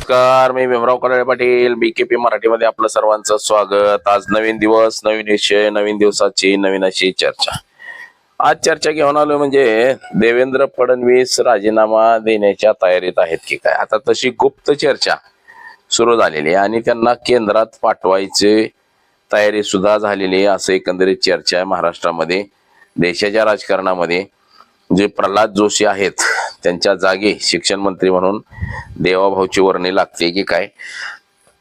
नमस्कार, मी भीमराव कराळे पाटील, BKP मराठीमध्ये आपलं सर्वांचं स्वागत. आज नवीन दिवस, नवीन विषय, नवीन दिवसाची नवीन अशी चर्चा. आज चर्चा घेऊन आलो म्हणजे देवेंद्र फडणवीस राजीनामा देण्याच्या तयारीत आहेत की काय. आता तशी गुप्त चर्चा सुरू झालेली आहे आणि त्यांना केंद्रात पाठवायची तयारी सुद्धा झालेली आहे, असं एकंदरीत चर्चा आहे महाराष्ट्रामध्ये. देशाच्या राजकारणामध्ये जे प्रल्हाद जोशी आहेत त्यांच्या जागी शिक्षण मंत्री म्हणून देवाभाऊची वर्णी लागते की काय,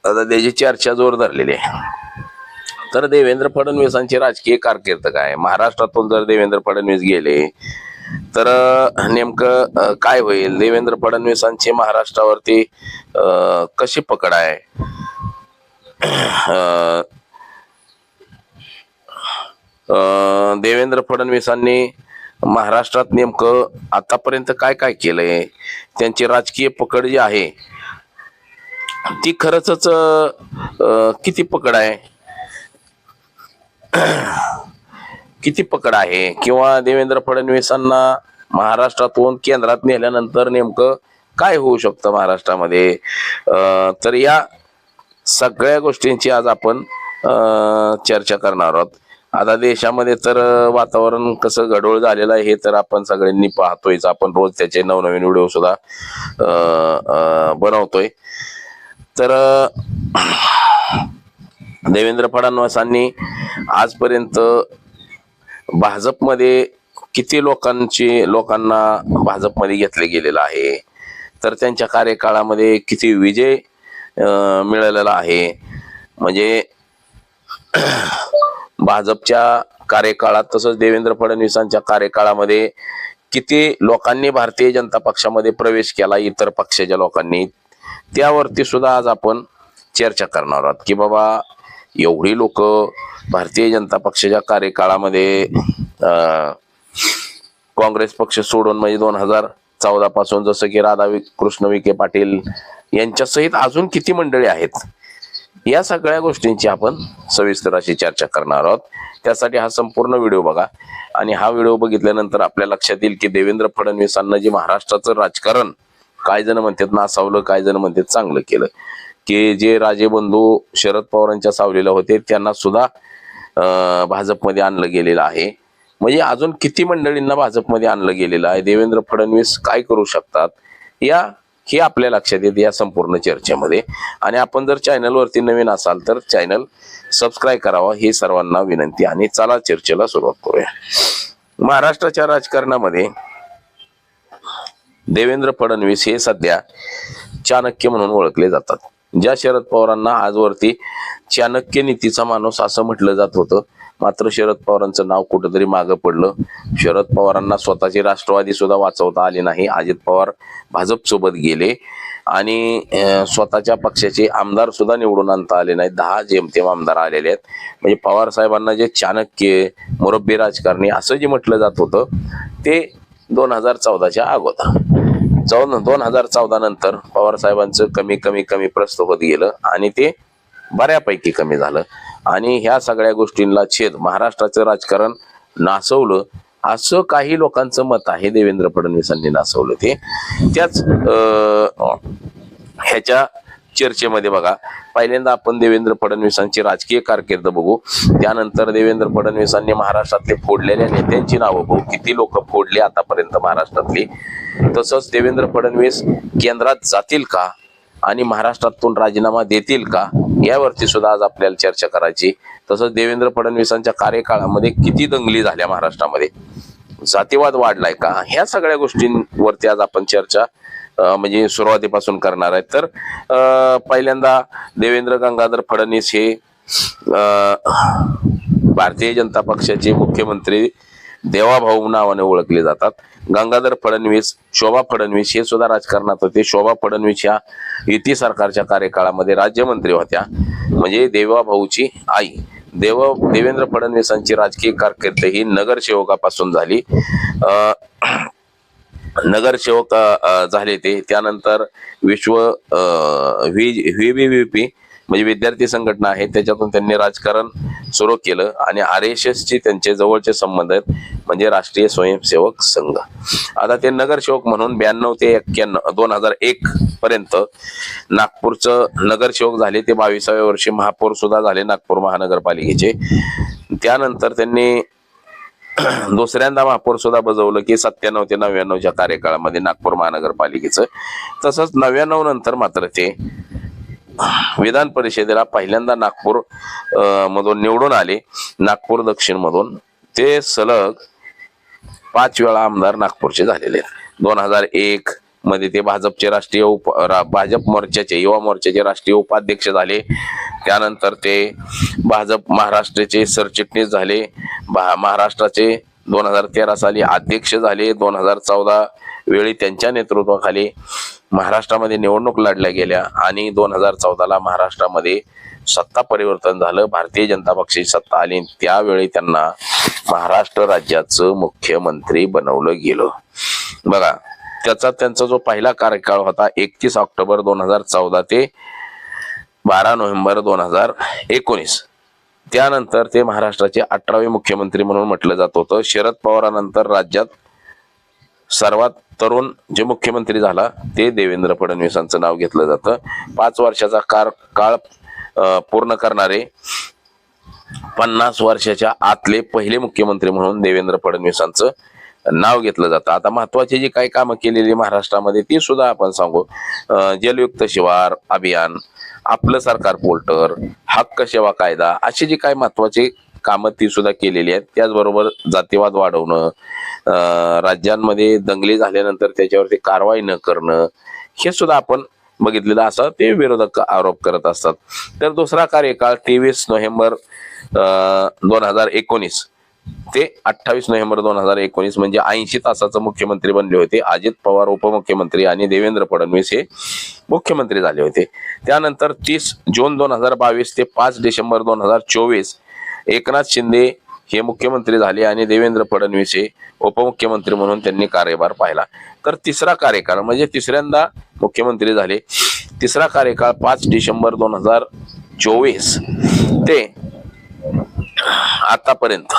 आता त्याची चर्चा जोर धरलेली आहे. तर देवेंद्र फडणवीसांची राजकीय कारकीर्द काय, महाराष्ट्रातून जर देवेंद्र फडणवीस गेले तर नेमकं काय होईल, देवेंद्र फडणवीसांची महाराष्ट्रावरती कशी पकड आहे, देवेंद्र फडणवीसांनी महाराष्ट्रात नेमकं आतापर्यंत काय काय केलंय, त्यांची राजकीय पकड जी आहे ती खरंच किती पकड आहे, किती पकड आहे, किंवा देवेंद्र फडणवीसांना महाराष्ट्रातून केंद्रात नेल्यानंतर नेमकं काय होऊ शकतं महाराष्ट्रामध्ये. तर या सगळ्या गोष्टींची आज आपण चर्चा करणार आहोत. आता देशामध्ये तर वातावरण कसं गढूळ झालेलं आहे हे तर आपण सगळ्यांनी पाहतोय. आपण रोज त्याचे नवनवीन व्हिडिओ सुद्धा बनवतोय. तर देवेंद्र फडणवीसांनी आजपर्यंत भाजपमध्ये किती लोकांना भाजपमध्ये घेतले गेलेलं आहे, तर त्यांच्या कार्यकाळामध्ये किती विजय मिळालेला आहे, म्हणजे भाजपच्या कार्यकाळात तसंच देवेंद्र फडणवीसांच्या कार्यकाळामध्ये किती लोकांनी भारतीय जनता पक्षामध्ये प्रवेश केला, इतर पक्षाच्या लोकांनी, त्यावरती सुद्धा आज आपण चर्चा करणार आहोत की बाबा एवढी लोक भारतीय जनता पक्षाच्या कार्यकाळामध्ये काँग्रेस पक्ष सोडून, म्हणजे 2014 पासून जसं की राधाकृष्ण विखे पाटील यांच्यासहित अजून किती मंडळी आहेत, या सगळ्या गोष्टींची आपण सविस्तर अशी चर्चा करणार आहोत. त्यासाठी हा संपूर्ण व्हिडिओ बघा आणि हा व्हिडिओ बघितल्यानंतर आपल्या लक्षात येईल की देवेंद्र फडणवीसांना जे महाराष्ट्राचं राजकारण काय जण म्हणतात नासावलं, काय जण म्हणतात चांगलं केलं, की जे राजेबंधू शरद पवारांच्या सावलीला होते त्यांना सुद्धा भाजपमध्ये आणलं गेलेलं आहे. म्हणजे अजून किती मंडळींना भाजपमध्ये आणलं गेलेलं आहे, देवेंद्र फडणवीस काय करू शकतात, हे आपल्या लक्षात येते या संपूर्ण चर्चेमध्ये. आणि आपण जर चॅनलवरती नवीन असाल तर चॅनल सबस्क्राईब करावा ही सर्वांना विनंती. आणि चला चर्चेला सुरुवात करूया. महाराष्ट्राच्या राजकारणामध्ये देवेंद्र फडणवीस हे सध्या चाणक्य म्हणून ओळखले जातात. ज्या शरद पवारांना आजवरती चाणक्य नीतीचा माणूस असं म्हटलं जात होतं, मात्र शरद पवारांचं नाव कुठंतरी मागं पडलं. शरद पवारांना स्वतःची राष्ट्रवादी सुद्धा वाचवता आली नाही. अजित पवार भाजप सोबत गेले आणि स्वतःच्या पक्षाचे आमदार सुद्धा निवडून आणता आले नाहीत. 10 जेमतेम आमदार आलेले आहेत. म्हणजे पवार साहेबांना जे चाणक्य मुरब्बी राजकारणी असं जे म्हटलं जात होतं ते 2014च्या अगोदर. 2014 नंतर पवार साहेबांचं कमी प्रस्त होत गेलं आणि ते बऱ्यापैकी कमी झालं. आणि ह्या सगळ्या गोष्टींना छेद महाराष्ट्राचं राजकारण नासवलं असं काही लोकांचं मत आहे. देवेंद्र फडणवीसांनी नासवलं ते. त्याच ह्याच्या चर्चेमध्ये बघा, पहिल्यांदा आपण देवेंद्र फडणवीसांची राजकीय कारकीर्द बघू, त्यानंतर देवेंद्र फडणवीसांनी महाराष्ट्रातले फोडलेल्या नेत्यांची नावं बघू, किती लोक फोडले आतापर्यंत महाराष्ट्रातली. तसंच देवेंद्र फडणवीस केंद्रात जातील का आणि महाराष्ट्रातून राजीनामा देतील का, यावरती सुद्धा आज आपल्याला चर्चा करायची. तसंच देवेंद्र फडणवीसांच्या कार्यकाळामध्ये किती दंगली झाल्या महाराष्ट्रामध्ये, जातीवाद वाढलाय का, ह्या सगळ्या गोष्टींवरती आज आपण चर्चा म्हणजे सुरुवातीपासून करणार आहे. तर पहिल्यांदा देवेंद्र गंगाधर फडणवीस हे भारतीय जनता पक्षाचे मुख्यमंत्री देवाभाऊ नावाने ओळखले जातात. गंगाधर फडणवीस, शोभा फडणवीस हे सुद्धा राजकारणात होते. शोभा फडणवीस या युती सरकारच्या कार्यकाळामध्ये राज्यमंत्री होत्या. म्हणजे देवाभाऊची आई. देवेंद्र फडणवीसांची राजकीय कारकीर्द ही नगरसेवकापासून झाली. नगरसेवक झाले ते, त्यानंतर व्हीबीव्हीपी म्हणजे विद्यार्थी संघटना आहे त्याच्यातून त्यांनी राजकारण सुरू केलं आणि RSS ची त्यांचे जवळचे संबंध आहेत, म्हणजे राष्ट्रीय स्वयंसेवक संघ. आता ते नगरसेवक म्हणून 92 ते 91 2001 पर्यंत नागपूरचं नगरसेवक झाले. ते 22व्या वर्षी महापौर सुद्धा झाले नागपूर महानगरपालिकेचे. त्यानंतर त्यांनी दुसऱ्यांदा महापौर सुद्धा बजवलं की 97 ते 99च्या कार्यकाळामध्ये नागपूर महानगरपालिकेचं. तसंच 99 नंतर मात्र ते विधान परिषदेला पहिल्यांदा नागपूर मधून निवडून आले. नागपूर दक्षिण मधून ते सलग 5 वेळा आमदार नागपूरचे झालेले आहेत. 2001 मध्ये ते भाजपचे भाजप मोर्चाचे युवा मोर्चाचे राष्ट्रीय उपाध्यक्ष झाले. त्यानंतर ते भाजप महाराष्ट्राचे सरचिटणीस झाले. महाराष्ट्राचे 2013 साली अध्यक्ष झाले. 2014 वेळी त्यांच्या नेतृत्वाखाली महाराष्ट्रामध्ये निवडणूक लढल्या गेल्या आणि 2014ला महाराष्ट्रामध्ये सत्ता परिवर्तन झालं. भारतीय जनता पक्षाची सत्ता आली. त्यावेळी त्यांना महाराष्ट्र राज्याचं मुख्यमंत्री बनवलं गेलं. बघा, त्यांचा जो पहिला कार्यकाळ होता 31 ऑक्टोबर 2014 ते 12 नोव्हेंबर 2019. त्यानंतर ते महाराष्ट्राचे 18वे मुख्यमंत्री म्हणून म्हटलं जात होतं. शरद पवारांनंतर राज्यात सर्वात तरुण जे मुख्यमंत्री झाला ते देवेंद्र फडणवीसांचं नाव घेतलं जातं. 5 वर्षाचा काळ पूर्ण करणारे 50 वर्षाच्या आतले पहिले मुख्यमंत्री म्हणून देवेंद्र फडणवीसांचं नाव घेतलं जातं. आता महत्वाची जी काही कामं केलेली महाराष्ट्रामध्ये ती सुद्धा आपण सांगू. जलयुक्त शिवार अभियान, आपलं सरकार पोर्टल, हक्क सेवा कायदा, अशी जी काही महत्वाची कामं ती सुद्धा केलेली आहेत. त्याचबरोबर जातीवाद वाढवणं, राज्यांमध्ये दंगली झाल्यानंतर त्याच्यावरती कारवाई न करणं, हे सुद्धा आपण बघितलेलं असं ते विरोधक आरोप करत असतात. तर दुसरा कार्यकाळ 23 नोव्हेंबर 2019 ते 28 नोव्हेंबर 2019 म्हणजे 80 तासाचं मुख्यमंत्री बनले होते. अजित पवार उपमुख्यमंत्री आणि देवेंद्र फडणवीस हे मुख्यमंत्री झाले होते. त्यानंतर 30 जून 2022 ते 5 डिसेंबर 2024 एकनाथ शिंदे हे मुख्यमंत्री झाले आणि देवेंद्र फडणवीस हे उपमुख्यमंत्री म्हणून त्यांनी कार्यभार पाहिला. तर तिसरा कार्यकाळ म्हणजे तिसऱ्यांदा मुख्यमंत्री झाले. तिसरा कार्यकाळ 5 डिसेंबर 2024 ते आतापर्यंत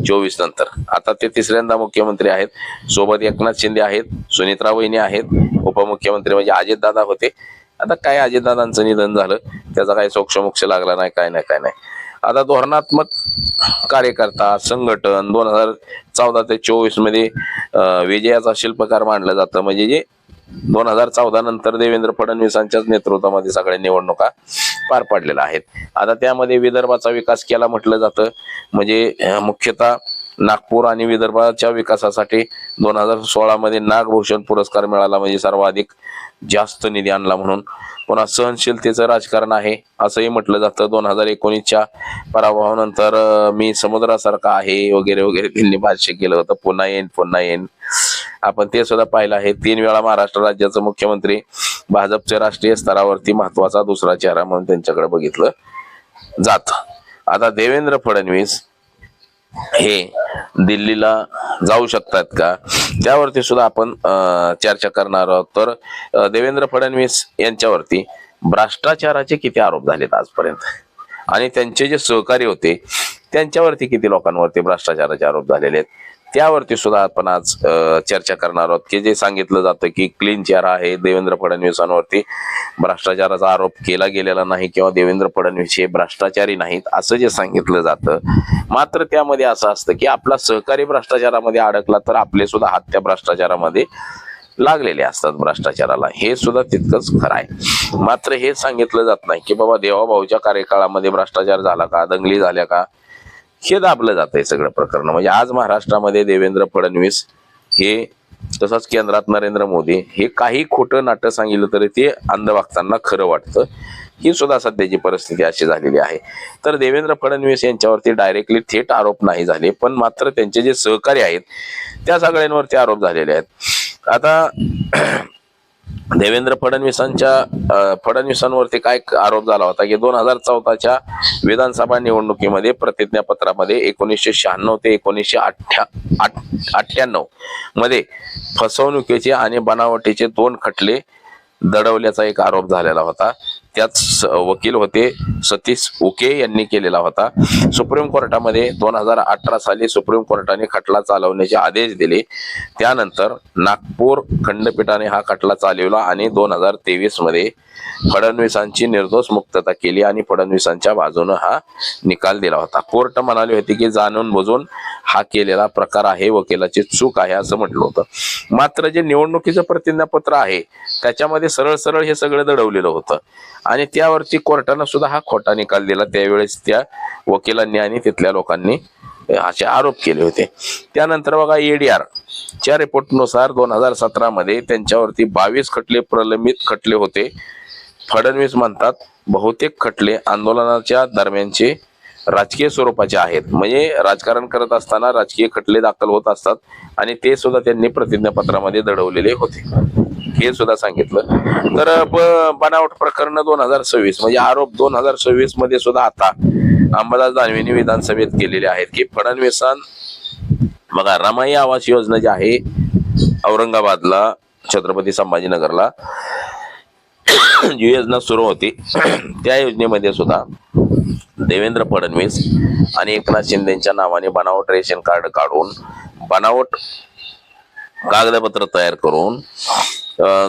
24 नंतर आता ते तिसऱ्यांदा मुख्यमंत्री आहेत. सोबत एकनाथ शिंदे आहेत, सुनित्रा वहिनी आहेत. उपमुख्यमंत्री म्हणजे अजितदादा होते. आता काय अजितदादांचं निधन झालं, त्याचा काही सोक्षमोक्ष लागला नाही, काय नाही. आता धोरणात्मक कार्यकर्ता संघटन 2014 ते 24 मध्ये विजयाचा शिल्पकार मानलं जातं. म्हणजे जे 2014 नंतर देवेंद्र फडणवीसांच्याच नेतृत्वामध्ये सगळ्या निवडणुका पार पडलेल्या आहेत. आता त्यामध्ये विदर्भाचा विकास केला म्हटलं जातं. म्हणजे मुख्यतः नागपूर आणि विदर्भाच्या विकासासाठी 2016 मध्ये नागभूषण पुरस्कार मिळाला, म्हणजे सर्वाधिक जास्त निधी आणला म्हणून. पुन्हा सहनशीलतेचं राजकारण आहे असंही म्हटलं जातं. 2019च्या पराभवानंतर मी समुद्रासारखा आहे वगैरे वगैरे त्यांनी भाष्य केलं होतं. पुन्हा येईन आपण ते सुद्धा पाहिलं आहे. 3 वेळा महाराष्ट्र राज्याचं मुख्यमंत्री, भाजपच्या राष्ट्रीय स्तरावरती महत्वाचा दुसरा चेहरा म्हणून त्यांच्याकडे बघितलं जात. आता देवेंद्र फडणवीस हे दिल्लीला जाऊ शकतात का, त्यावरती सुद्धा आपण चर्चा करणार आहोत. तर देवेंद्र फडणवीस यांच्यावरती भ्रष्टाचाराचे किती आरोप झालेत आजपर्यंत आणि त्यांचे जे सहकारी होते त्यांच्यावरती किती लोकांवरती भ्रष्टाचाराचे आरोप झालेले आहेत, त्यावरती सुद्धा आपण आज चर्चा करणार आहोत. की जे सांगितलं जातं की क्लीन चेहरा आहे, देवेंद्र फडणवीसांवरती भ्रष्टाचाराचा आरोप केला गेलेला नाही किंवा देवेंद्र फडणवीस हे भ्रष्टाचारी नाहीत असं जे सांगितलं जातं. मात्र त्यामध्ये असं असतं की आपला सहकारी भ्रष्टाचारामध्ये अडकला तर आपले सुद्धा हात त्या भ्रष्टाचारामध्ये लागलेले असतात भ्रष्टाचाराला. हे सुद्धा तितकंच खरं आहे. मात्र हे सांगितलं जात नाही की बाबा देवाभाऊच्या कार्यकाळामध्ये भ्रष्टाचार झाला का, दंगली झाल्या का, हे दाबलं जात आहे सगळं प्रकरण. म्हणजे आज महाराष्ट्रामध्ये देवेंद्र फडणवीस हे तसंच केंद्रात नरेंद्र मोदी हे काही खोटं नाटक सांगितलं तरी ते अंधभक्तांना खरं वाटतं. ही सुद्धा सध्याची परिस्थिती अशी झालेली आहे. तर देवेंद्र फडणवीस यांच्यावरती डायरेक्टली थेट आरोप नाही झाले, पण मात्र त्यांचे जे सहकारी आहेत त्या सगळ्यांवरती आरोप झालेले आहेत. आता देवेंद्र फडणवीसांवरती काय आरोप झाला होता की 2014च्या विधानसभा निवडणुकीमध्ये प्रतिज्ञापत्रामध्ये 1996 ते 1998 मध्ये फसवणुकीचे आणि बनावटीचे 2 खटले दडवल्याचा एक आरोप झालेला होता. त्यात वकील होते सतीश उके यांनी केलेला होता. सुप्रीम कोर्टामध्ये 2018 साली सुप्रीम कोर्टाने खटला चालवण्याचे आदेश दिले. त्यानंतर नागपूर खंडपीठाने हा खटला चालवला आणि 2023 मध्ये फडणवीसांची निर्दोष मुक्तता केली आणि फडणवीसांच्या बाजूने हा निकाल दिला होता. कोर्ट म्हणाले होते की जाणून बुजून हा केलेला प्रकार आहे, वकिलाची चूक आहे असं म्हटलं होतं. मात्र जे निवडणुकीचं प्रतिज्ञापत्र आहे त्याच्यामध्ये सरळ सरळ हे सगळं दडवलेलं होतं आणि त्यावरती कोर्टानं सुद्धा हा खोटा निकाल दिला. त्यावेळेस त्या वकिलांनी आणि तिथल्या लोकांनी असे आरोप केले होते. त्यानंतर बघा ADR च्या रिपोर्टनुसार 2017 मध्ये त्यांच्यावरती 22 खटले प्रलंबित खटले होते. फडणवीस म्हणतात बहुतेक खटले आंदोलनाच्या दरम्यानचे राजकीय स्वरूपाचे आहेत, म्हणजे राजकारण करत असताना राजकीय खटले दाखल होत असतात आणि ते सुद्धा त्यांनी प्रतिज्ञापत्रामध्ये दडवलेले होते, हे सुद्धा सांगितलं. तर बनावट प्रकरण 2026 म्हणजे आरोप 2026 मध्ये सुद्धा आता अंबादास दानवेंनी विधानसभेत केलेले आहेत की फडणवीसां बघा रमाई आवास योजना जी आहे औरंगाबादला छत्रपती संभाजीनगरला जी योजना सुरू होती त्या योजनेमध्ये सुद्धा देवेंद्र फडणवीस आणि एकनाथ शिंदेच्या नावाने बनावट रेशन कार्ड काढून बनावट कागदपत्र तयार करून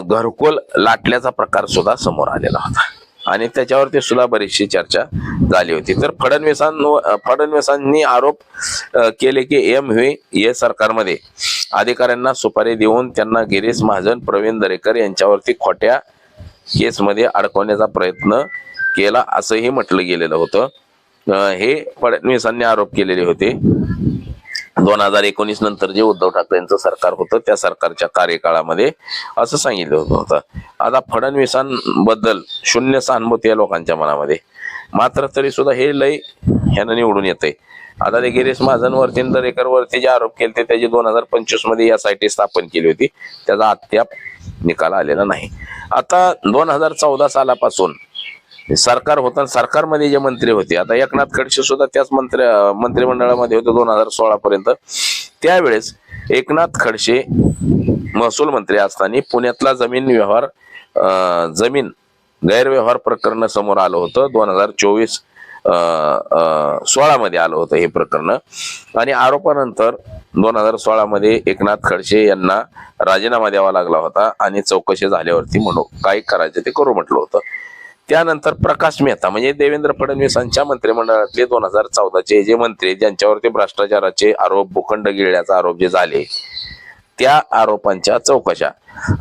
घरकुल लाटल्याचा प्रकार सुद्धा समोर आलेला होता आणि त्याच्यावरती सुद्धा बरीचशी चर्चा झाली होती. तर फडणवीसांनी आरोप केले की MVA सरकारमध्ये अधिकाऱ्यांना सुपारी देऊन त्यांना गिरीश महाजन, प्रवीण दरेकर यांच्यावरती खोट्या केसमध्ये अडकवण्याचा प्रयत्न केला असंही म्हटलं गेलेलं होतं. हे फडणवीसांनी आरोप केलेले होते. 2019 नंतर जे उद्धव ठाकरेंचं सरकार होतं त्या सरकारच्या कार्यकाळामध्ये असं सांगितलं होतं. आता फडणवीसांबद्दल शून्य सहानुभूती आहे लोकांच्या मनामध्ये, मात्र तरी सुद्धा हे लय ह्यानं निवडून येतंय. आता ते गिरीश महाजन वरती दरेकर वरती जे आरोप केले त्याची 2025 मध्ये SIT स्थापन केली होती, त्याचा अद्याप निकाल आलेला नाही. आता 2014 सालापासून सरकार होतं, सरकारमध्ये जे मंत्री होते, आता एकनाथ खडसे सुद्धा त्याच मंत्रिमंडळामध्ये होते 2016 पर्यंत. त्यावेळेस एकनाथ खडसे महसूल मंत्री असताना पुण्यातला जमीन गैरव्यवहार प्रकरण समोर आलं होतं. 2016 मध्ये आलं होतं हे प्रकरण आणि आरोपानंतर 2016 मध्ये एकनाथ खडसे यांना राजीनामा द्यावा लागला होता आणि चौकशी झाल्यावरती म्हणून काय करायचं ते करू म्हटलं होतं. त्यानंतर प्रकाश मेहता म्हणजे देवेंद्र फडणवीसांच्या मंत्रिमंडळातले 2014चे जे मंत्री ज्यांच्यावरती भ्रष्टाचाराचे आरोप, भूखंड गिळण्याचा आरोप जे झाले त्या आरोपांच्या चौकशा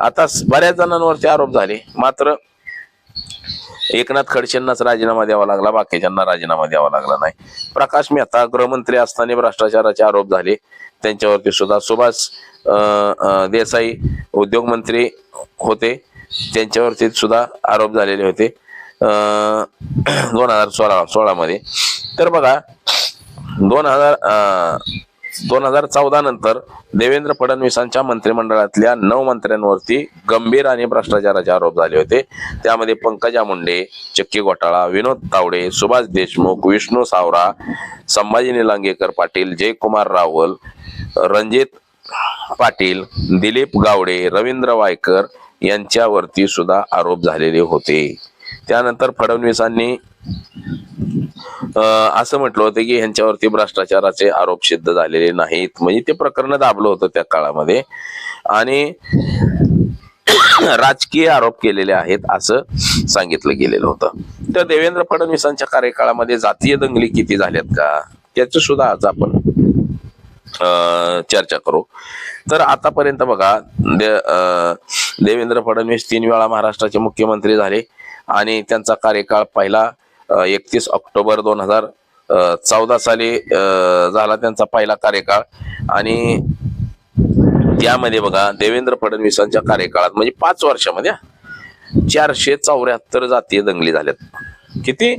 आता बऱ्याच जणांवरती आरोप झाले, मात्र एकनाथ खडसेंनाच राजीनामा द्यावा लागला, बाकीच्यांना राजीनामा द्यावा लागला नाही. प्रकाश मेहता गृहमंत्री असताना भ्रष्टाचाराचे आरोप झाले, त्यांच्यावरती सुद्धा सुभाष देसाई उद्योगमंत्री होते, त्यांच्यावरती सुद्धा आरोप झालेले होते 2016 मध्ये. तर बघा 2014 नंतर देवेंद्र फडणवीसांच्या मंत्रिमंडळातल्या 9 मंत्र्यांवरती गंभीर आणि भ्रष्टाचाराचे आरोप झाले होते. त्यामध्ये पंकजा मुंडे, चक्की घोटाळा, विनोद तावडे, सुभाष देशमुख, विष्णू सावरा, संभाजी निलंगेकर पाटील, जयकुमार रावल, रणजित पाटील, दिलीप गावडे, रवींद्र वायकर यांच्यावरती सुद्धा आरोप झालेले होते. त्यानंतर फडणवीसांनी असं म्हटलं होतं की ह्यांच्यावरती भ्रष्टाचाराचे आरोप सिद्ध झालेले नाहीत, म्हणजे ते प्रकरण दाबलं होतं त्या काळामध्ये आणि राजकीय आरोप केलेले आहेत असं सांगितलं गेलेलं होतं. तर देवेंद्र फडणवीसांच्या कार्यकाळामध्ये जातीय दंगली किती झाल्यात का त्याचं सुद्धा आज आपण चर्चा करू. तर आतापर्यंत बघा देवेंद्र फडणवीस 3 वेळा महाराष्ट्राचे मुख्यमंत्री झाले आणि त्यांचा कार्यकाळ पहिला 31 ऑक्टोबर 2014 साली झाला त्यांचा पहिला कार्यकाळ आणि त्यामध्ये बघा देवेंद्र फडणवीसांच्या कार्यकाळात म्हणजे 5 वर्षामध्ये 474 जातीय दंगली झाल्यात. किती?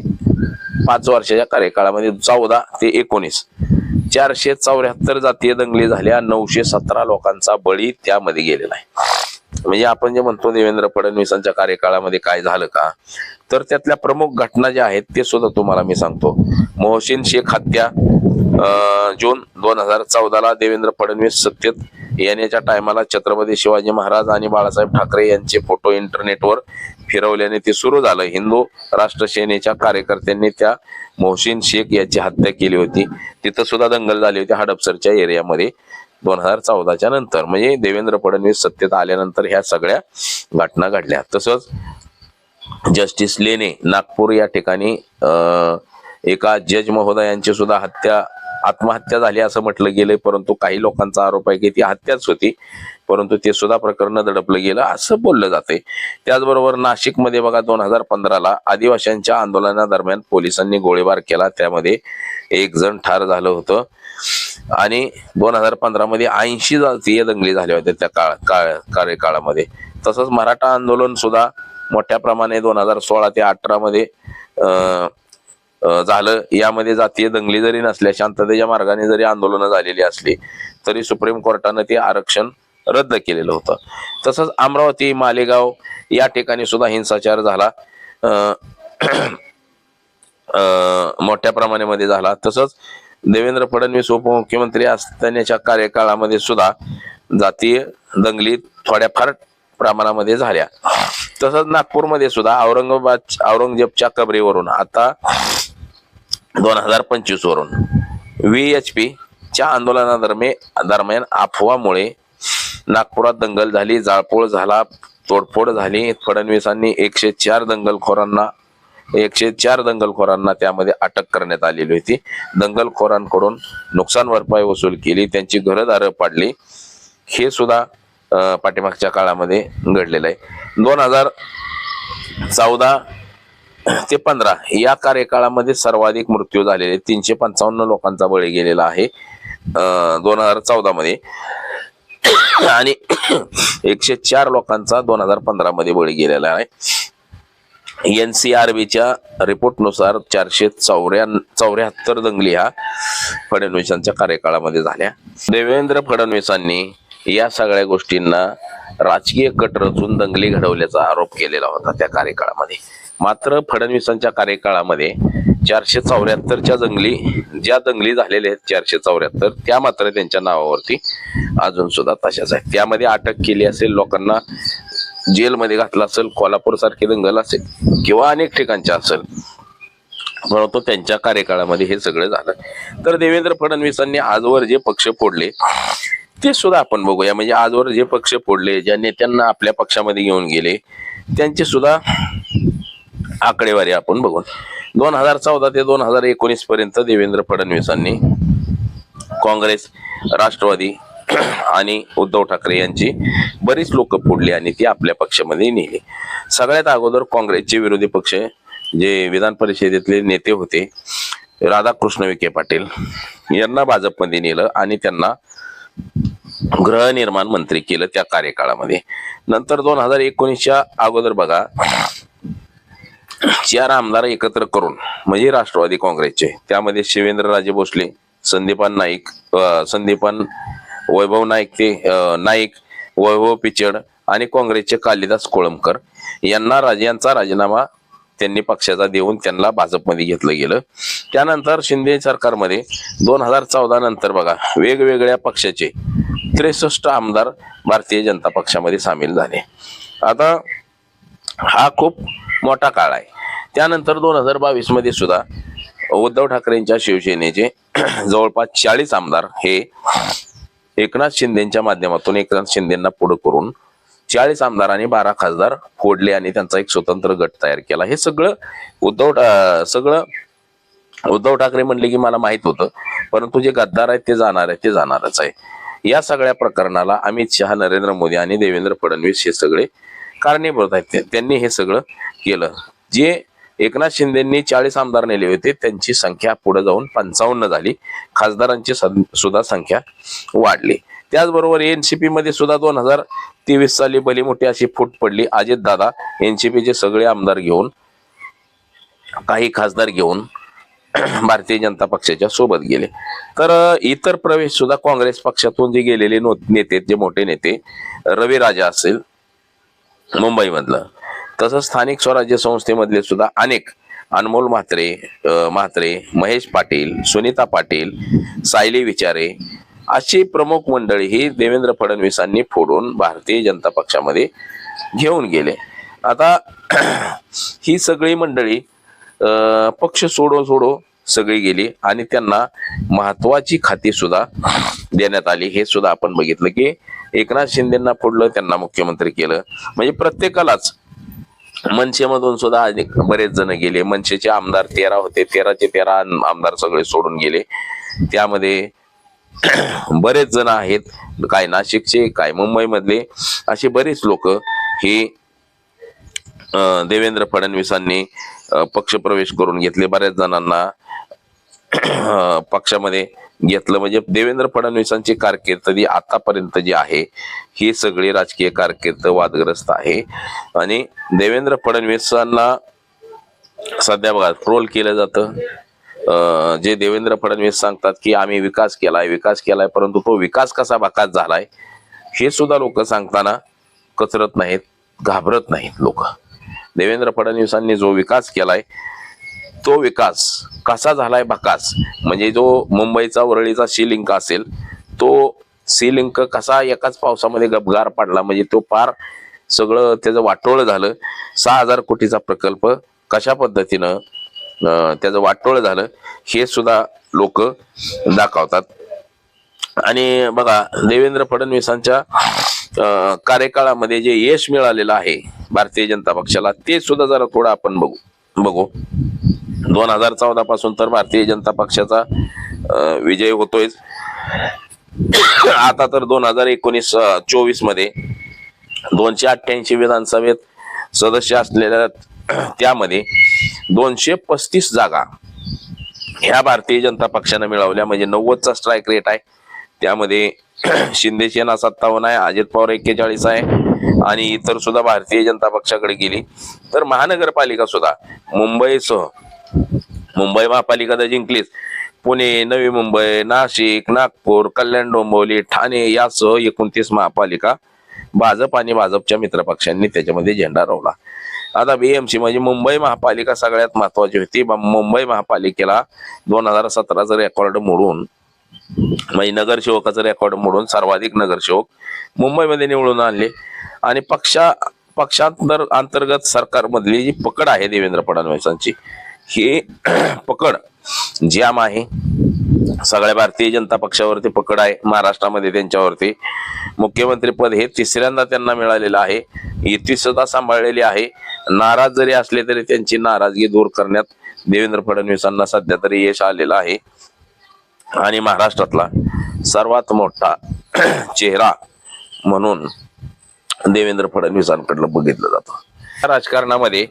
5 वर्षाच्या कार्यकाळामध्ये 14 ते 19 474 जातीय दंगली झाल्या, 917 लोकांचा बळी त्यामध्ये गेलेला आहे. म्हणजे आपण जे म्हणतो देवेंद्र फडणवीसांच्या कार्यकाळामध्ये काय झालं का, तर त्यातल्या प्रमुख घटना ज्या आहेत ते सुद्धा तुम्हाला मी सांगतो. मोहसिन शेख हत्या जून 2014 देवेंद्र फडणवीस सत्तेत येण्याच्या टायमाला छत्रपती शिवाजी महाराज आणि बाळासाहेब ठाकरे यांचे फोटो इंटरनेटवर फिरवल्याने ते सुरू झालं. हिंदू राष्ट्र सेनेच्या कार्यकर्त्यांनी त्या मोहसिन शेख याची हत्या केली होती. तिथं सुद्धा दंगल झाली होती हडपसरच्या एरियामध्ये 2014च्या नंतर, म्हणजे देवेंद्र फडणवीस सत्तेत आल्यानंतर ह्या सगळ्या घटना घडल्या. तसंच जस्टिस लेने नागपूर या ठिकाणी एका जज महोदयांची सुद्धा आत्महत्या झाली असं म्हटलं गेलंय, परंतु काही लोकांचा आरोप आहे की ती हत्याच होती, परंतु ते सुद्धा प्रकरण दडपलं गेलं असं बोललं जाते. त्याचबरोबर नाशिकमध्ये बघा 2015ला आदिवासींच्या आंदोलनादरम्यान पोलिसांनी गोळीबार केला, त्यामध्ये एक जण ठार झालं होतं आणि 2015 मध्ये 80 जातीय दंगली झाल्या होत्या त्या कार्यकाळामध्ये. तसंच मराठा आंदोलन सुद्धा मोठ्या प्रमाणे 2016 ते 18 मध्ये झालं. यामध्ये जातीय दंगली जरी नसल्या, शांततेच्या मार्गाने जरी आंदोलनं झालेली असली तरी सुप्रीम कोर्टानं ते आरक्षण रद्द केलेलं होतं. तसंच अमरावती मालेगाव या ठिकाणी सुद्धा हिंसाचार झाला, मोठ्या प्रमाणामध्ये झाला. तसंच देवेंद्र फडणवीस उपमुख्यमंत्री असतानाच्या कार्यकाळामध्ये सुद्धा जातीय दंगली थोड्याफार प्रमाणामध्ये झाल्या. तसंच नागपूरमध्ये सुद्धा औरंगजेबच्या कबरीवरून आता 2025 वरून VHP च्या आंदोलनादरम्यान अफवामुळे नागपुरात दंगल झाली, जाळपोळ झाला, तोडफोड झाली. फडणवीसांनी 104 दंगलखोरांना त्यामध्ये अटक करण्यात आलेली होती. दंगलखोरांकडून नुकसान भरपाई वसूल केली, त्यांची घरदारं पाडली. हे सुद्धा पाठीमागच्या काळामध्ये घडलेलं आहे. 2014 ते 15 या कार्यकाळामध्ये सर्वाधिक मृत्यू झालेले 355 लोकांचा बळी गेलेला आहे 2014 मध्ये, आणि 104 लोकांचा 2015 मध्ये बळी गेलेला आहे. NCRBच्या रिपोर्टनुसार 474 दंगली ह्या फडणवीसांच्या कार्यकाळामध्ये झाल्या. देवेंद्र फडणवीसांनी या सगळ्या गोष्टींना राजकीय कट रचून दंगली घडवल्याचा आरोप केलेला होता त्या कार्यकाळामध्ये. मात्र फडणवीसांच्या कार्यकाळामध्ये 474च्या ज्या दंगली झालेल्या आहेत 474, त्या मात्र त्यांच्या नावावरती अजून सुद्धा तशाच आहेत. त्यामध्ये अटक केली असेल, लोकांना जेलमध्ये घातलं असेल, कोल्हापूर सारखी दंगल असेल किंवा अनेक ठिकाणच्या असेल, परंतु त्यांच्या कार्यकाळामध्ये हे सगळं झालं. तर देवेंद्र फडणवीसांनी आजवर जे पक्ष फोडले ते सुद्धा आपण बघूया. म्हणजे आजवर जे पक्ष फोडले, ज्या नेत्यांना आपल्या पक्षामध्ये घेऊन गेले, त्यांची सुद्धा आकडेवारी आपण बघून 2014 ते 2019 पर्यंत देवेंद्र फडणवीसांनी काँग्रेस, राष्ट्रवादी आणि उद्धव ठाकरे यांची बरीच लोक फोडली आणि ती आपल्या पक्षामध्ये नेली. सगळ्यात अगोदर काँग्रेसचे विरोधी पक्ष जे विधान परिषदेतले नेते होते राधाकृष्ण विखे पाटील यांना भाजपमध्ये नेलं आणि त्यांना गृहनिर्माण मंत्री केलं त्या कार्यकाळामध्ये. नंतर 2019च्या अगोदर बघा 4 आमदार एकत्र करून, म्हणजे राष्ट्रवादी काँग्रेसचे, त्यामध्ये शिवेंद्रराजे भोसले, संदीपान वैभव नाईक, वैभव पिचड आणि काँग्रेसचे कालिदास कोळंबकर यांचा राजीनामा त्यांनी पक्षाचा देऊन त्यांना भाजपमध्ये घेतलं गेलं. त्यानंतर शिंदे सरकारमध्ये 2014 नंतर बघा वेगवेगळ्या पक्षाचे 63 आमदार भारतीय जनता पक्षामध्ये सामील झाले. आता हा खूप मोठा काळ आहे. त्यानंतर 2022 मध्ये सुद्धा उद्धव ठाकरेंच्या शिवसेनेचे जवळपास 40 आमदार हे एकनाथ शिंदेच्या माध्यमातून एकनाथ शिंदेना पुढे करून 40 आमदार आणि 12 खासदार फोडले आणि त्यांचा एक स्वतंत्र गट तयार केला. हे सगळं उद्धव ठाकरे म्हणले की मला माहित होतं, परंतु जे गद्दार आहेत ते जाणारच आहे. या सगळ्या प्रकरणाला अमित शहा, नरेंद्र मोदी आणि देवेंद्र फडणवीस हे सगळे कारणीभूत आहेत. त्यांनी हे सगळं केलं. जे एकनाथ शिंदेंनी 40 आमदार नेले होते त्यांची संख्या पुढे जाऊन 55 झाली. खासदारांची सुद्धा संख्या वाढली. त्याचबरोबर एनसीपी मध्ये सुद्धा 2023 साली भली मोठी अशी फूट पडली. अजित दादा एनसीपीचे सगळे आमदार घेऊन, काही खासदार घेऊन भारतीय जनता पक्षाच्या सोबत गेले. तर इतर प्रवेश सुद्धा काँग्रेस पक्षातून जे गेलेले नेते, जे मोठे नेते, रवी राजा असेल मुंबई मधलं, तसंच स्थानिक स्वराज्य संस्थेमधले सुद्धा अनेक, अनमोल म्हात्रे, महेश पाटील, सुनीता पाटील, सायली विचारे अशी प्रमुख मंडळी ही देवेंद्र फडणवीसांनी फोडून भारतीय जनता पक्षामध्ये घेऊन गेले. आता ही सगळी मंडळी पक्ष सोडो सगळी गेली आणि त्यांना महत्वाची खाती सुद्धा देण्यात आली. हे सुद्धा आपण बघितलं की एकनाथ शिंदेना फोडलं, त्यांना मुख्यमंत्री केलं. म्हणजे प्रत्येकालाच मनसेमधून सुद्धा बरेच जण गेले. मनसेचे आमदार 13 होते, 13चे 13 आमदार सगळे सोडून गेले. त्यामध्ये बरेच जण आहेत, काय नाशिकचे, काय मुंबई मधले, असे बरेच लोक हे देवेंद्र फडणवीसांनी पक्षप्रवेश करून घेतले. बऱ्याच जणांना पक्षामध्ये घेतलं. म्हणजे देवेंद्र फडणवीसांची कारकीर्द आतापर्यंत जी आहे ही सगळी राजकीय कारकीर्द वादग्रस्त आहे. आणि देवेंद्र फडणवीसांना सध्या बघा ट्रोल केलं जातं. जे देवेंद्र फडणवीस सांगतात की आम्ही विकास केलाय, परंतु तो विकास कसा बाकास झालाय हे सुद्धा लोक सांगताना कचरत नाहीत, घाबरत नाहीत लोक. देवेंद्र फडणवीसांनी जो विकास केलाय तो विकास कसा झालाय बाकास, म्हणजे जो मुंबईचा वरळीचा सी लिंक असेल तो सी लिंक कसा एकाच पावसामध्ये गपगार पडला, म्हणजे तो पार सगळं त्याचं वाटोळ झालं. 6,000 कोटीचा प्रकल्प कशा पद्धतीनं त्याचं वाटोळ झालं हे सुद्धा लोक दाखवतात. आणि बघा देवेंद्र फडणवीसांच्या कार्यकाळामध्ये जे यश मिळालेलं आहे भारतीय जनता पक्षाला ते सुद्धा जरा थोडं आपण बघू. 2014 पासून तर भारतीय जनता पक्षाचा विजय होतोय. आता तर 2019-24 मध्ये 288 विधानसभेत सदस्य असलेल्या त्यामध्ये 235 जागा ह्या भारतीय जनता पक्षाने मिळवल्या. म्हणजे 90चा स्ट्राईक रेट आहे. त्यामध्ये शिंदे सेना 57 आहे, अजित पवार 41 आहे आणि इतर सुद्धा भारतीय जनता पक्षाकडे गेली. तर महानगरपालिका सुद्धा मुंबई महापालिका तर जिंकलीच, पुणे, नवी मुंबई, नाशिक, नागपूर, कल्याण, डोंबिवली, ठाणे यासह 29 महापालिका भाजप आणि भाजपच्या मित्रपक्षांनी त्याच्यामध्ये झेंडा रोवला. आता बीएमसी म्हणजे मुंबई महापालिका सगळ्यात महत्वाची होती. मुंबई महापालिकेला 2017चा रेकॉर्ड मोडून, म्हणजे नगरसेवकाचा रेकॉर्ड मोडून सर्वाधिक नगरसेवक मुंबईमध्ये निवडून आणले. आणि अंतर्गत सरकारमधली जी पकड आहे देवेंद्र फडणवीसांची, ही पकड जाम आहे. सगळ्या भारतीय जनता पक्षावरती पकड आहे. महाराष्ट्रामध्ये त्यांच्यावरती मुख्यमंत्री पद हे 3ऱ्यांदा त्यांना मिळालेलं आहे. युती सुद्धा सांभाळलेली आहे. नाराज जरी असले तरी त्यांची नाराजगी दूर करण्यात देवेंद्र फडणवीसांना सध्या तरी यश आलेलं आहे. आणि महाराष्ट्रातला सर्वात मोठा चेहरा म्हणून देवेंद्र फडणवीसांकडलं बघितलं जातं. राजकारणामध्ये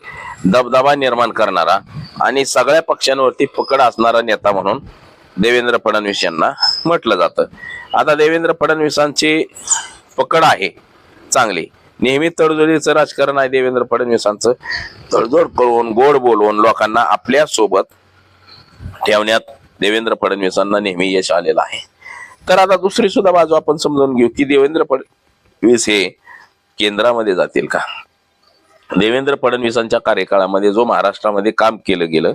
दबदबा निर्माण करणारा आणि सगळ्या पक्षांवरती पकड असणारा नेता म्हणून देवेंद्र फडणवीस यांना म्हटलं जातं. आता देवेंद्र फडणवीसांची पकड आहे चांगली. नेहमी तडजोडीचं राजकारण आहे देवेंद्र फडणवीसांचं. तडजोड करून गोड बोलवून लोकांना आपल्या सोबत ठेवण्यात देवेंद्र फडणवीसांना नेहमी यश आलेलं आहे. तर आता दुसरी सुद्धा बाजू आपण समजून घेऊ की देवेंद्र फडणवीस हे केंद्रामध्ये जातील का. देवेंद्र फडणवीसांच्या कार्यकाळामध्ये जो महाराष्ट्रामध्ये काम केलं गेलं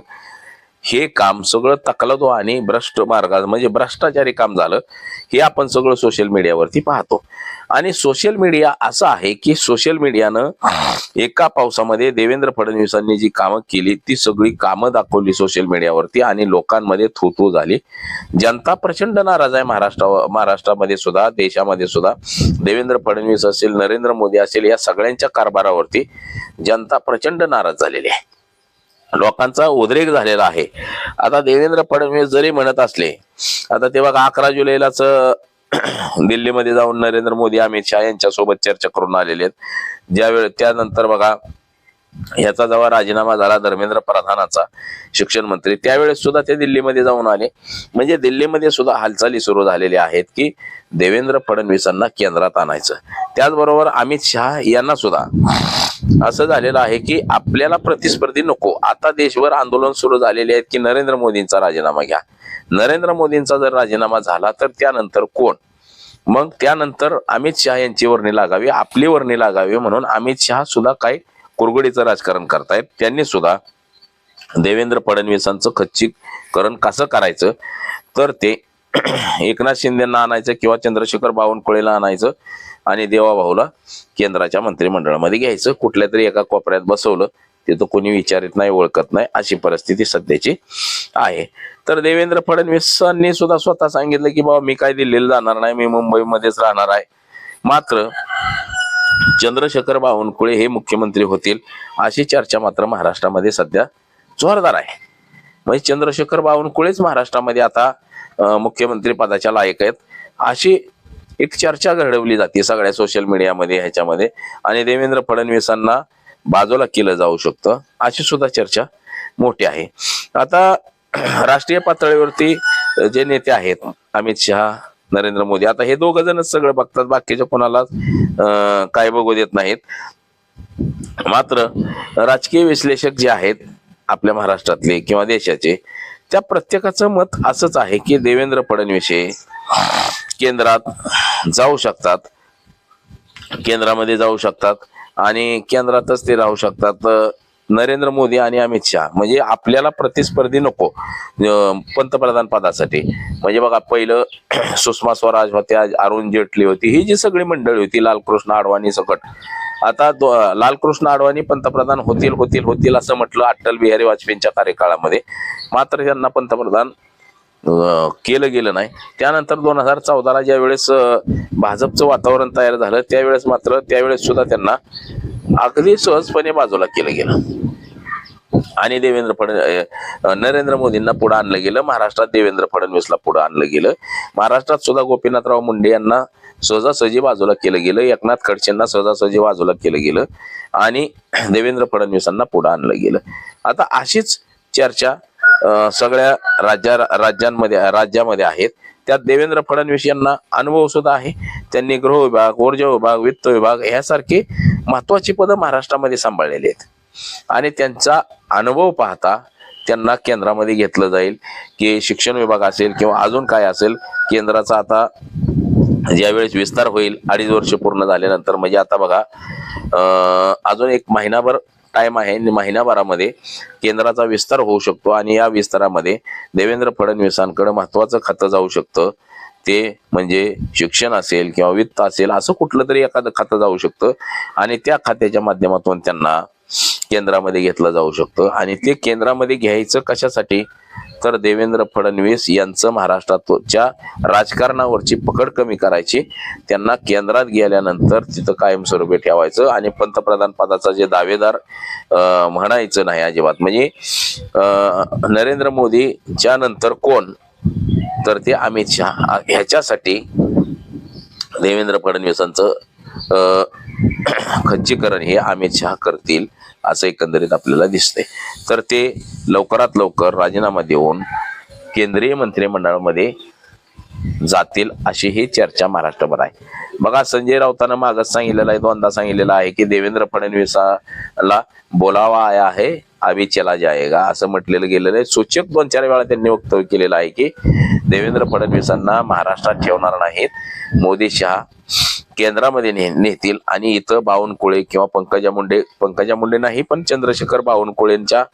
हे काम सगळं तकलादो आणि भ्रष्ट मार्गात म्हणजे भ्रष्टाचारी काम झालं. हे आपण सगळं सोशल मीडियावरती पाहतो. आणि सोशल मीडिया असं आहे की सोशल मीडियानं एका पावसामध्ये देवेंद्र फडणवीसांनी जी कामं केली ती सगळी कामं दाखवली सोशल मीडियावरती आणि लोकांमध्ये थू झाली. जनता प्रचंड नाराज आहे. महाराष्ट्रामध्ये सुद्धा, देशामध्ये सुद्धा देवेंद्र फडणवीस असेल, नरेंद्र मोदी असेल, या सगळ्यांच्या कारभारावरती जनता प्रचंड नाराज झालेली आहे. लोकांचा उद्रेक झालेला आहे. आता देवेंद्र फडणवीस जरी म्हणत असले, आता ते बघा 11 जुलैलाच दिल्लीमध्ये जाऊन नरेंद्र मोदी, अमित शहा यांच्या सोबत चर्चा करून आलेले आहेत. ज्यावेळी त्यानंतर बघा याचा जेव्हा राजीनामा झाला धर्मेंद्र प्रधानाचा, शिक्षण मंत्री, त्यावेळेस सुद्धा ते दिल्लीमध्ये जाऊन आले. म्हणजे दिल्लीमध्ये सुद्धा हालचाली सुरू झालेल्या आहेत की देवेंद्र फडणवीसांना केंद्रात आणायचं. त्याचबरोबर अमित शहा यांना सुद्धा असं झालेलं आहे की आपल्याला प्रतिस्पर्धी नको. आता देशभर आंदोलन सुरू झालेले आहेत की नरेंद्र मोदींचा राजीनामा घ्या. नरेंद्र मोदींचा जर राजीनामा झाला तर त्यानंतर कोण, मग त्यानंतर अमित शहा यांची वर्णी लागावी, आपली वर्णी लागावी, म्हणून अमित शहा सुद्धा काही कुरघोडीचं राजकारण करतायत. त्यांनी सुद्धा देवेंद्र फडणवीसांचं खच्चीकरण कसं करायचं तर ते एकनाथ शिंदेना आणायचं किंवा चंद्रशेखर बावनकुळेला आणायचं आणि देवाभाऊला केंद्राच्या मंत्रिमंडळामध्ये घ्यायचं, कुठल्या तरी एका कोपऱ्यात बसवलं, तिथं कोणी विचारित नाही, ओळखत नाही, अशी परिस्थिती सध्याची आहे. तर देवेंद्र फडणवीसांनी सुद्धा स्वतः सांगितलं की बाबा मी काय दिल्लीला जाणार नाही, मी मुंबईमध्येच राहणार आहे. मात्र चंद्रशेखर बावनकुळे हे मुख्यमंत्री होतील अशी चर्चा मात्र महाराष्ट्रामध्ये सध्या जोरदार आहे. म्हणजे चंद्रशेखर बावनकुळेच महाराष्ट्रामध्ये आता मुख्यमंत्री पदाच्या लायक आहेत अशी एक चर्चा घडवली जाते सगळ्या सोशल मीडियामध्ये, ह्याच्यामध्ये. आणि देवेंद्र फडणवीसांना बाजूला केलं जाऊ शकतं अशी सुद्धा चर्चा मोठी आहे. आता राष्ट्रीय पातळीवरती जे नेते आहेत, अमित शहा, नरेंद्र मोदी, आता हे दोघ जणच सगळं बघतात, बाकीच्या कोणाला काय बघू देत नाहीत. मात्र राजकीय विश्लेषक जे आहेत आपल्या महाराष्ट्रातले किंवा देशाचे, त्या प्रत्येकाचं मत असंच आहे की देवेंद्र फडणवीस हे केंद्रात जाऊ शकतात, केंद्रामध्ये जाऊ शकतात आणि केंद्रातच ते राहू शकतात. नरेंद्र मोदी आणि अमित शहा म्हणजे आपल्याला प्रतिस्पर्धी नको पंतप्रधान पदासाठी. म्हणजे बघा, पहिलं सुषमा स्वराज होत्या, अरुण जेटली होती, ही जी सगळी मंडळी होती, लालकृष्ण अडवाणी सकट. आता लालकृष्ण अडवाणी पंतप्रधान होतील होतील होतील असं म्हटलं अटल बिहारी वाजपेयींच्या कार्यकाळामध्ये, मात्र त्यांना पंतप्रधान केलं गेलं नाही. त्यानंतर 2014ला ज्या वेळेस भाजपचं वातावरण तयार झालं, त्यावेळेस सुद्धा त्यांना अगदी सहजपणे बाजूला केलं गेलं आणि नरेंद्र मोदींना पुढे आणलं गेलं. महाराष्ट्रात देवेंद्र फडणवीसला पुढे आणलं गेलं. महाराष्ट्रात सुद्धा गोपीनाथराव मुंडे यांना सहजासहजी बाजूला केलं गेलं, एकनाथ खडसेंना सहजासहजी बाजूला केलं गेलं आणि देवेंद्र फडणवीसांना पुढे आणलं गेलं. आता अशीच चर्चा सगळ्या राज्यामध्ये आहेत. त्यात देवेंद्र फडणवीस यांना अनुभव सुद्धा आहे. त्यांनी गृह विभाग, ऊर्जा विभाग, वित्त विभाग यासारखी महत्वाची पदं महाराष्ट्रामध्ये सांभाळलेली आहेत आणि त्यांचा अनुभव पाहता त्यांना केंद्रामध्ये घेतलं जाईल की शिक्षण विभाग असेल किंवा अजून काय असेल. केंद्राचा आता ज्यावेळेस विस्तार होईल 2.5 वर्ष पूर्ण झाल्यानंतर, म्हणजे आता बघा अजून एक महिनाभर टाइम आहे, महिनाभरामध्ये केंद्राचा विस्तार होऊ शकतो आणि या विस्तारामध्ये देवेंद्र फडणवीसांकडे महत्वाचं खातं जाऊ शकतं. ते म्हणजे शिक्षण असेल किंवा वित्त असेल, असं कुठलं तरी एखादं खातं जाऊ शकतं आणि त्या खात्याच्या माध्यमातून त्यांना केंद्रामध्ये घेतलं जाऊ शकतं. आणि ते केंद्रामध्ये घ्यायचं कशासाठी, तर देवेंद्र फडणवीस यांचं महाराष्ट्राच्या राजकारणावरची पकड कमी करायची, त्यांना केंद्रात गेल्यानंतर तिथं कायमस्वरूपी ठेवायचं आणि पंतप्रधान पदाचा जे दावेदार म्हणायचं नाही अजिबात. म्हणजे नरेंद्र मोदीच्या नंतर कोण, तर ते अमित शहा. ह्याच्यासाठी देवेंद्र फडणवीसांचं खच्चीकरण हे अमित शहा करतील असं एकंदरीत आपल्याला दिसतंय. तर ते लवकरात लवकर राजीनामा देऊन केंद्रीय मंत्रिमंडळामध्ये जातील अशी ही चर्चा महाराष्ट्रभर आहे. बघा, संजय राऊतांना मागच सांगितलेलं आहे, 2दा सांगितलेलं आहे की देवेंद्र फडणवीसाला बोलावा आया है, अभी चला जाएगा असं म्हटलेलं गेलेलं आहे. सूचक 2-4 वेळा त्यांनी वक्तव्य केलेलं आहे की देवेंद्र फडणवीसांना महाराष्ट्रात ठेवणार नाहीत, मोदी शहा केंद्रामध्ये नेतील आणि इथं बावनकुळे किंवा पंकजा मुंडे नाही पण चंद्रशेखर बावनकुळेंच्या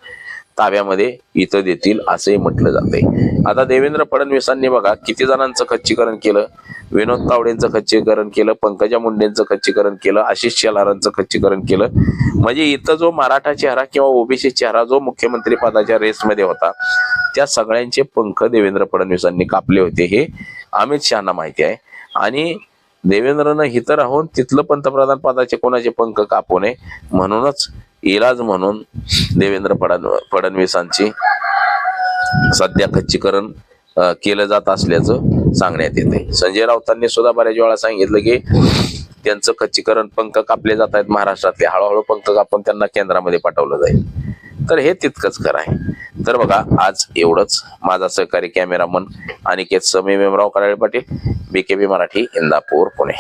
ताब्यामध्ये इथं देतील असंही म्हटलं जातंय. आता देवेंद्र फडणवीसांनी बघा किती जणांचं खच्चीकरण केलं, विनोद तावडेंचं खच्चीकरण केलं, पंकजा मुंडेंचं खच्चीकरण केलं, आशिष शेलारांचं खच्चीकरण केलं. म्हणजे इथं जो मराठा चेहरा किंवा ओबीसी चेहरा जो मुख्यमंत्री पदाच्या रेसमध्ये होता, त्या सगळ्यांचे पंख देवेंद्र फडणवीसांनी कापले होते हे अमित शहाना माहिती आहे. आणि देवेंद्रनं हिथं राहून तिथलं पंतप्रधान पदाचे कोणाचे पंख कापू नये म्हणूनच इलाज म्हणून देवेंद्र फडणवीसांची सध्या खच्चीकरण केलं जात असल्याचं सांगण्यात येते. संजय राऊतांनी सुद्धा बऱ्याच वेळा सांगितलं की त्यांचं खच्चीकरण, पंख कापले जात आहेत महाराष्ट्रातले, हळूहळू पंख कापून त्यांना केंद्रामध्ये पाठवलं जाईल. तर हे तितकंच खरं आहे. तर बघा, आज एवढंच. माझा सहकारी कॅमेरामन अनिकेत समे, मेमराव कराळे पाटील, BKB मराठी, इंदापूर, पुणे.